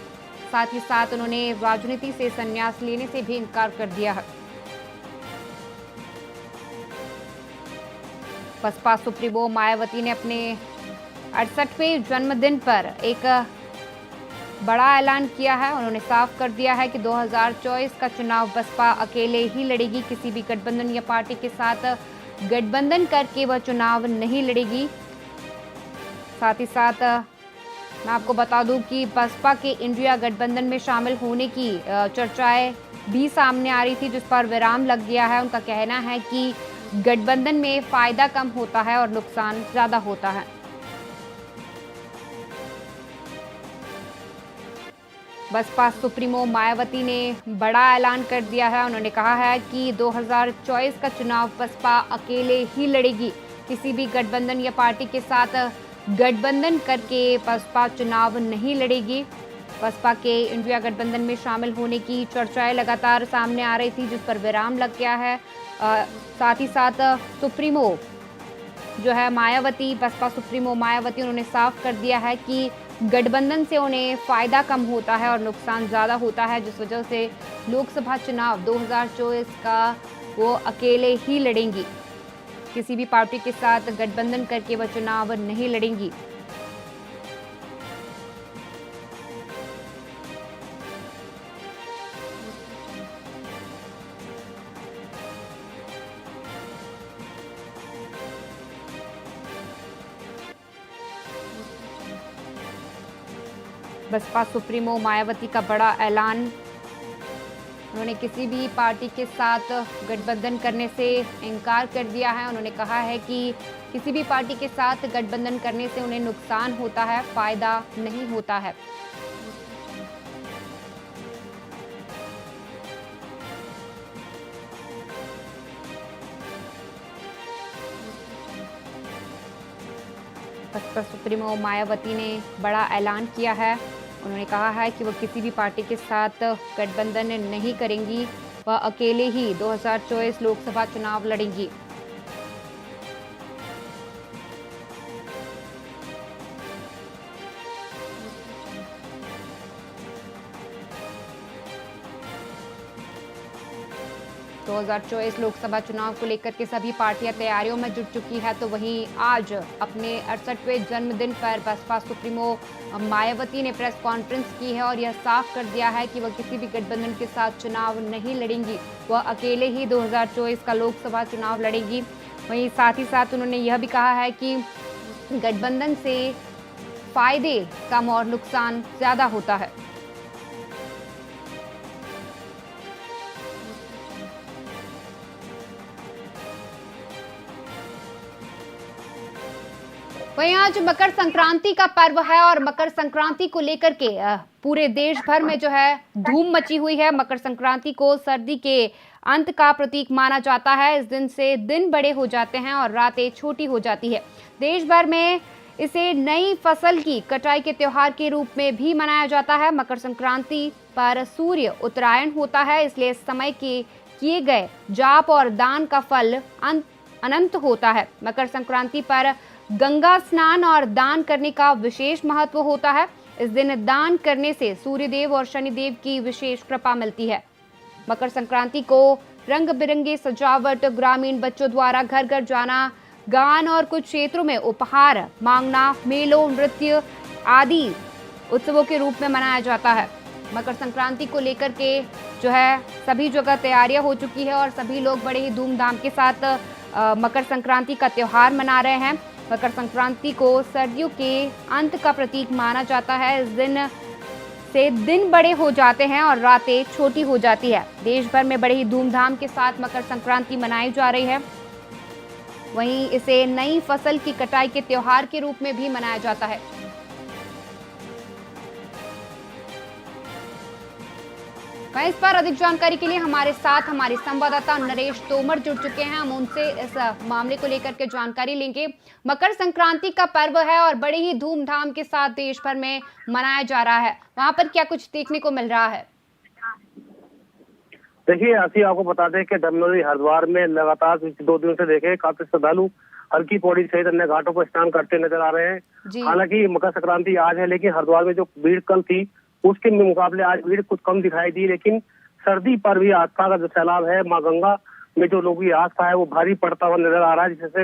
साथ ही साथ उन्होंने राजनीति से संन्यास लेने से भी इनकार कर दिया है। बसपा सुप्रीमो मायावती ने अपने 68वें जन्मदिन पर एक बड़ा ऐलान किया है। उन्होंने साफ कर दिया है कि 2024 का चुनाव बसपा अकेले ही लड़ेगी, किसी भी गठबंधन या पार्टी के साथ गठबंधन करके वह चुनाव नहीं लड़ेगी। साथ ही साथ मैं आपको बता दूं कि बसपा के इंडिया गठबंधन में शामिल होने की चर्चाएं भी सामने आ रही थी, जिस पर विराम लग गया है। उनका कहना है कि गठबंधन में फायदा कम होता है और नुकसान ज्यादा होता है। बसपा सुप्रीमो मायावती ने बड़ा ऐलान कर दिया है। उन्होंने कहा है कि 2024 का चुनाव बसपा अकेले ही लड़ेगी, किसी भी गठबंधन या पार्टी के साथ गठबंधन करके बसपा चुनाव नहीं लड़ेगी। बसपा के इंडिया गठबंधन में शामिल होने की चर्चाएं लगातार सामने आ रही थी, जिस पर विराम लग गया है। साथ ही साथ सुप्रीमो जो है मायावती, बसपा सुप्रीमो मायावती, उन्होंने साफ कर दिया है कि गठबंधन से उन्हें फायदा कम होता है और नुकसान ज़्यादा होता है, जिस वजह से लोकसभा चुनाव 2024 का वो अकेले ही लड़ेंगी, किसी भी पार्टी के साथ गठबंधन करके वह चुनाव नहीं लड़ेंगी। बसपा सुप्रीमो मायावती का बड़ा ऐलान। उन्होंने किसी भी पार्टी के साथ गठबंधन करने से इनकार कर दिया है। उन्होंने कहा है कि किसी भी पार्टी के साथ गठबंधन करने से उन्हें नुकसान होता है, फायदा नहीं होता है। बसपा सुप्रीमो मायावती ने बड़ा ऐलान किया है। उन्होंने कहा है कि वो किसी भी पार्टी के साथ गठबंधन नहीं करेंगी, वह अकेले ही 2024 लोकसभा चुनाव लड़ेंगी। तो 2024 लोकसभा चुनाव को लेकर के सभी पार्टियां तैयारियों में जुट चुकी है। तो वहीं आज अपने 68वें जन्मदिन पर बसपा सुप्रीमो मायावती ने प्रेस कॉन्फ्रेंस की है और यह साफ कर दिया है कि वह किसी भी गठबंधन के साथ चुनाव नहीं लड़ेंगी, वह अकेले ही 2024 का लोकसभा चुनाव लड़ेंगी। वहीं साथ ही साथ उन्होंने यह भी कहा है कि गठबंधन से फायदे कम और नुकसान ज्यादा होता है। वहीं आज मकर संक्रांति का पर्व है और मकर संक्रांति को लेकर के पूरे देश भर में जो है धूम मची हुई है। मकर संक्रांति को सर्दी के अंत का प्रतीक माना जाता है। इस दिन से दिन बड़े हो जाते हैं और रातें छोटी हो जाती है। देश भर में इसे नई फसल की कटाई के त्योहार के रूप में भी मनाया जाता है। मकर संक्रांति पर सूर्य उत्तरायण होता है, इसलिए इस समय की किए गए जाप और दान का फल अनंत होता है। मकर संक्रांति पर गंगा स्नान और दान करने का विशेष महत्व होता है। इस दिन दान करने से सूर्यदेव और शनिदेव की विशेष कृपा मिलती है। मकर संक्रांति को रंग बिरंगे सजावट, ग्रामीण बच्चों द्वारा घर घर जाना, गान और कुछ क्षेत्रों में उपहार मांगना, मेलों, नृत्य आदि उत्सवों के रूप में मनाया जाता है। मकर संक्रांति को लेकर के जो है सभी जगह तैयारियां हो चुकी है और सभी लोग बड़े ही धूमधाम के साथ मकर संक्रांति का त्योहार मना रहे हैं। मकर संक्रांति को सर्दियों के अंत का प्रतीक माना जाता है। इस दिन से दिन बड़े हो जाते हैं और रातें छोटी हो जाती है। देश भर में बड़े ही धूमधाम के साथ मकर संक्रांति मनाई जा रही है। वहीं इसे नई फसल की कटाई के त्योहार के रूप में भी मनाया जाता है। वहीं इस पर अधिक जानकारी के लिए हमारे साथ हमारे संवाददाता नरेश तोमर जुड़ चुके हैं। हम उनसे इस मामले को लेकर के जानकारी लेंगे। मकर संक्रांति का पर्व है और बड़े ही धूमधाम के साथ देश भर में मनाया जा रहा है। वहां पर क्या कुछ देखने को मिल रहा है? देखिए आशी, आपको बता दें कि धमनोरी हरिद्वार में लगातार 2 दिनों से देखे काफी श्रद्धालु हल्की पौड़ी सहित अन्य घाटों पर स्नान करते नजर आ रहे हैं। हालांकि मकर संक्रांति आज है, लेकिन हरिद्वार में जो भीड़ कल थी उसके मुकाबले आज भीड़ कुछ कम दिखाई दी। लेकिन सर्दी पर भी आस्था का जो सैलाब है, माँ गंगा में जो लोगों की आस्था है वो भारी पड़ता हुआ नजर आ रहा है। जिससे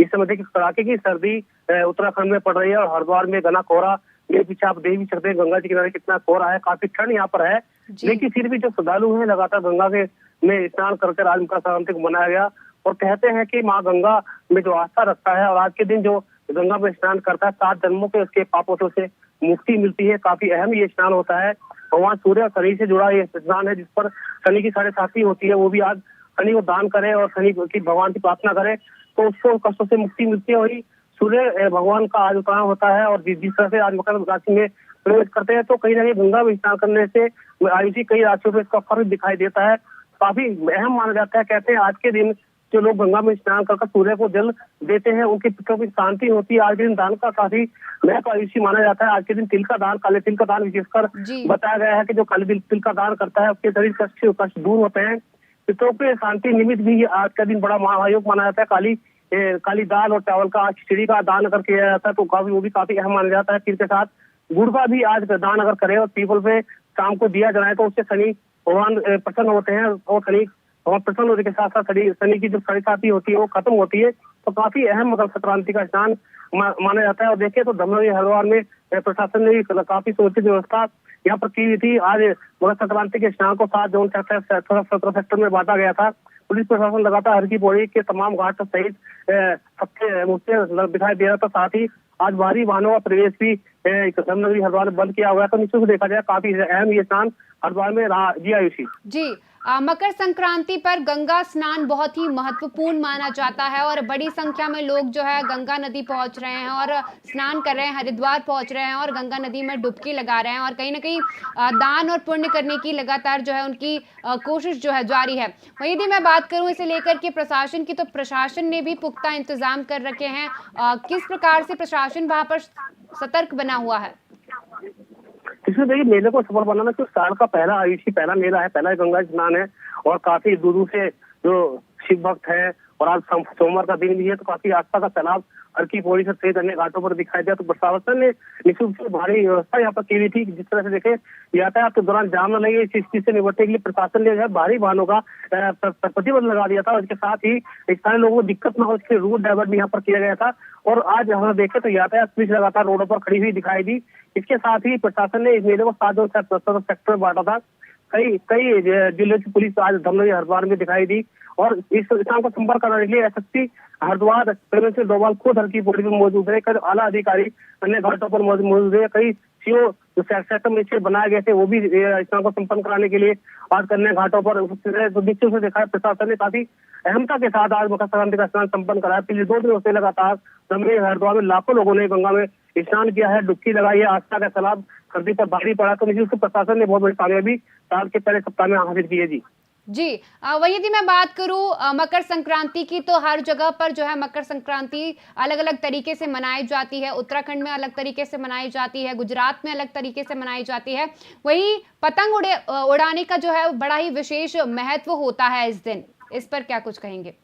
इस समय देखिए कड़ाके की सर्दी उत्तराखंड में पड़ रही है और हरिद्वार में घना कोहरा। मेरे पीछे आप देख भी सकते हैं गंगा जी किनारे कितना कोहरा है, काफी ठंड यहाँ पर है। लेकिन फिर भी जो श्रद्धालु है लगातार गंगा के में स्नान करके आज मकर संक्रांति को मनाया गया और कहते हैं कि माँ गंगा में जो आस्था रखता है और आज के दिन जो गंगा में स्नान करता है 7 जन्मों के उसके पापों से मुक्ति मिलती है। काफी अहम ये स्नान होता है। भगवान सूर्य और शनि से जुड़ा ये स्नान है, जिस पर शनि की 7.5 होती है। वो भी आज शनि को दान करे और शनि की भगवान की प्रार्थना करे तो उसको कष्टों से मुक्ति मिलती है। वही सूर्य भगवान का आज उतरायण होता है और जिस तरह से आज मकर राशि में प्रवेश करते हैं तो कहीं ना कहीं गंगा में स्नान करने से आयुषी कई राशियों पर इसका फर्क दिखाई देता है। काफी अहम माना जाता है। कहते हैं आज के दिन जो लोग गंगा में स्नान कर सूर्य को जल देते हैं उनके पितरों की शांति होती है। आज के दिन दान का काफी महत्व आयुषी माना जाता है। आज के दिन तिल का दान, काले तिल का दान विशेषकर बताया गया है कि जो काले तिल का दान करता है उसके शरीर कष्ट दूर होते हैं। पितरों के शांति निमित्त भी आज का दिन बड़ा महायोग माना जाता है। काली दाल और चावल का खिचड़ी का दान अगर किया जाता है तो वो भी काफी अहम माना जाता है। तिल के साथ गुड़ का भी आज दान अगर करे और पीपल पे शाम को दिया जलाए तो उससे शनि भगवान प्रसन्न होते हैं और शनि भगवान प्रसन्न होने के साथ साथ शनि की जो साथी होती है वो खत्म होती है। तो काफी अहम मकर संक्रांति का स्नान माना जाता है। और देखिए तो धमनोरी हरिद्वार में प्रशासन ने भी काफी समुचित व्यवस्था यहाँ पर की हुई थी। आज मकर संक्रांति के स्नान को 7 जोन 17 सेक्टर में बांटा गया था। पुलिस प्रशासन लगातार हरकी पौड़ी के तमाम घाट सहित सबके मुख्य दिखाई दे रहा था। साथ ही आज भारी वाहनों का प्रवेश भी धमनोरी हरिद्वार में बंद किया हुआ है। तो निश्चित देखा जाए काफी अहम ये स्नान हरिद्वार में रहा। जी आयुषी जी, मकर संक्रांति पर गंगा स्नान बहुत ही महत्वपूर्ण माना जाता है और बड़ी संख्या में लोग जो है गंगा नदी पहुंच रहे हैं और स्नान कर रहे हैं, हरिद्वार पहुंच रहे हैं और गंगा नदी में डुबकी लगा रहे हैं और कहीं ना कहीं दान और पुण्य करने की लगातार जो है उनकी कोशिश जो है जारी है। वहीं यदि मैं बात करूं इसे लेकर के प्रशासन की, तो प्रशासन ने भी पुख्ता इंतजाम कर रखे हैं। किस प्रकार से प्रशासन वहां पर सतर्क बना हुआ है? इसमें देखिए मेले को सफल बनाना क्योंकि साल का पहला आयुषी पहला मेला है, पहला गंगा स्नान है और काफी दूर दूर से जो शिव भक्त है और आज सोमवार का दिन भी है तो काफी आस्था का सैलाब हरकी पौड़ी से सहित अन्य घाटों पर दिखाई दिया। तो प्रशासन ने निश्चित रूप से भारी व्यवस्था यहाँ पर की हुई थी। जिस तरह से देखे यातायात के दौरान जाम न लगे, इस चीज से निपटने के लिए प्रशासन ने जो है भारी वाहनों का प्रतिबंध लगा दिया था। इसके साथ ही स्थानीय लोगों को दिक्कत न हो इसके रूट डाइवर्ट भी यहाँ पर किया गया था। और आज हम देखे तो यातायात पुलिस लगातार रोडों पर खड़ी हुई दिखाई दी। इसके साथ ही प्रशासन ने इस मेले को 7 सेक्टर में बांटा था। कई जिले की पुलिस आज धमनोरी हरिद्वार में दिखाई दी और इस स्थान को संपर्क करने के लिए एसएसपी हरिद्वार प्रेमेंद्र डोभाल खुद हरकी पौड़ी में मौजूद है। कई आला अधिकारी अन्य घाटों पर मौजूद है। कई सीओ जो सेक्टर में बनाए गए थे वो भी स्थान को संपन्न कराने के लिए आज अन्य घाटों पर निश्चित से देखा है प्रशासन ने काफी अहमता के साथ आज मकर संक्रांति का स्नान संपन्न कराया। पिछले 2 दिनों से लगातार धमनोरी हरिद्वार में लाखों लोगों ने गंगा में स्नान किया है, डुबकी लगाई है। आस्था का सैलाब सर्दी पर भारी पड़ा तो निश्चित प्रशासन ने बहुत बड़ी कामयाबी साल के पहले सप्ताह में हासिल की है। जी जी। वही यदि मैं बात करूँ मकर संक्रांति की, तो हर जगह पर जो है मकर संक्रांति अलग-अलग तरीके से मनाई जाती है। उत्तराखंड में अलग तरीके से मनाई जाती है, गुजरात में अलग तरीके से मनाई जाती है। वहीं पतंग उड़ाने का जो है बड़ा ही विशेष महत्व होता है इस दिन। इस पर क्या कुछ कहेंगे?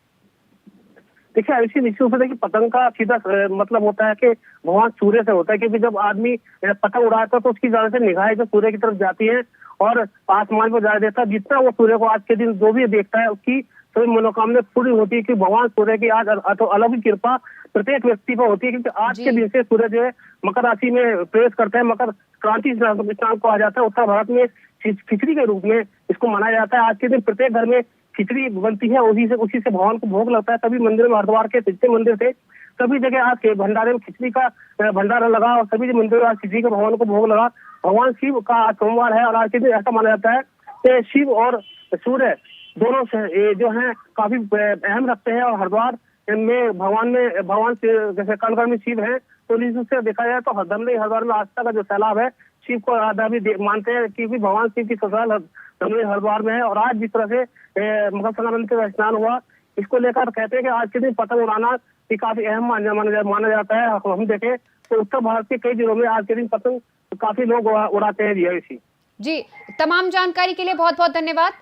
देखिए, ऐसी निश्चित रूप से देखिए पतंग का सीधा मतलब होता है कि भगवान सूर्य से होता है, क्योंकि जब आदमी पतंग उड़ाता है तो उसकी ज्यादा से निगाहें जो सूर्य की तरफ जाती है और आसमान पर जा देता है। जितना वो सूर्य को आज के दिन जो भी देखता है उसकी सभी मनोकामना पूरी होती है, कि भगवान सूर्य की आज तो अलग ही कृपा प्रत्येक व्यक्ति पर होती है, क्योंकि आज के दिन से सूर्य जो है मकर राशि में प्रवेश करता है। मकर क्रांति स्नान को आ जाता है। उत्तर भारत में खिचड़ी के रूप में इसको मनाया जाता है। आज के दिन प्रत्येक घर में खिचड़ी बनती है, उसी से भगवान को भोग लगता है। सभी मंदिरों में, हरिद्वार के सच्चे मंदिर थे, सभी जगह आज के भंडारे में खिचड़ी का भंडारा लगा और सभी मंदिरों में आज खिचड़ी का भगवान को भोग लगा। भगवान शिव का आज सोमवार है और आज के दिन ऐसा माना जाता है कि शिव और सूर्य दोनों से जो है काफी अहम रखते हैं। और हरिद्वार में भगवान से जैसे कलगढ़ में शिव है, तो इससे देखा जाए तो हरिद्वार में आस्था का जो सैलाब है शिव को आधा भी मानते हैं, क्योंकि भगवान शिव की ससुराल हरिद्वार में है। और आज जिस तरह से मकर संक्रांति का स्नान हुआ, इसको लेकर कहते हैं कि आज के दिन पतंग उड़ाना भी काफी अहम माना जाता है। हम देखें तो उत्तर भारत के कई जिलों में आज के दिन पतंग काफी लोग उड़ाते हैं। जी, तमाम जानकारी के लिए बहुत बहुत धन्यवाद।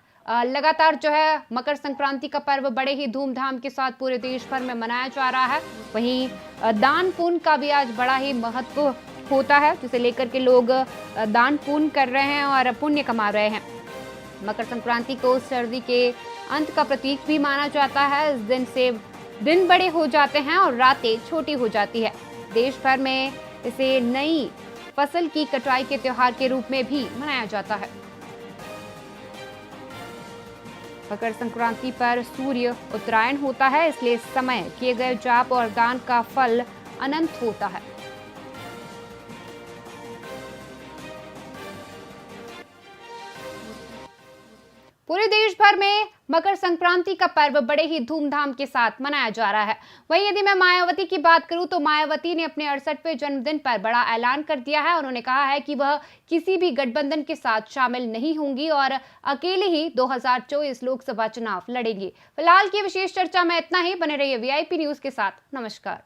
लगातार जो है मकर संक्रांति का पर्व बड़े ही धूमधाम के साथ पूरे देश भर में मनाया जा रहा है। वहीं दान पुण्य का भी आज बड़ा ही महत्व होता है, जिसे लेकर के लोग दान पुण्य कर रहे हैं और पुण्य कमा रहे हैं। मकर संक्रांति को सर्दी के अंत का प्रतीक भी माना जाता है। इस दिन से दिन बड़े हो जाते हैं और रातें छोटी हो जाती है। देश भर में इसे नई फसल की कटाई के त्योहार के रूप में भी मनाया जाता है। मकर संक्रांति पर सूर्य उत्तरायण होता है, इसलिए इस समय किए गए जाप और दान का फल अनंत होता है। पूरे देश भर में मकर संक्रांति का पर्व बड़े ही धूमधाम के साथ मनाया जा रहा है। वहीं यदि मैं मायावती की बात करूं, तो मायावती ने अपने 68वें जन्मदिन पर बड़ा ऐलान कर दिया है। उन्होंने कहा है कि वह किसी भी गठबंधन के साथ शामिल नहीं होंगी और अकेले ही 2024 लोकसभा चुनाव लड़ेंगी। फिलहाल की विशेष चर्चा में इतना ही। बने रहिए VIP न्यूज के साथ। नमस्कार।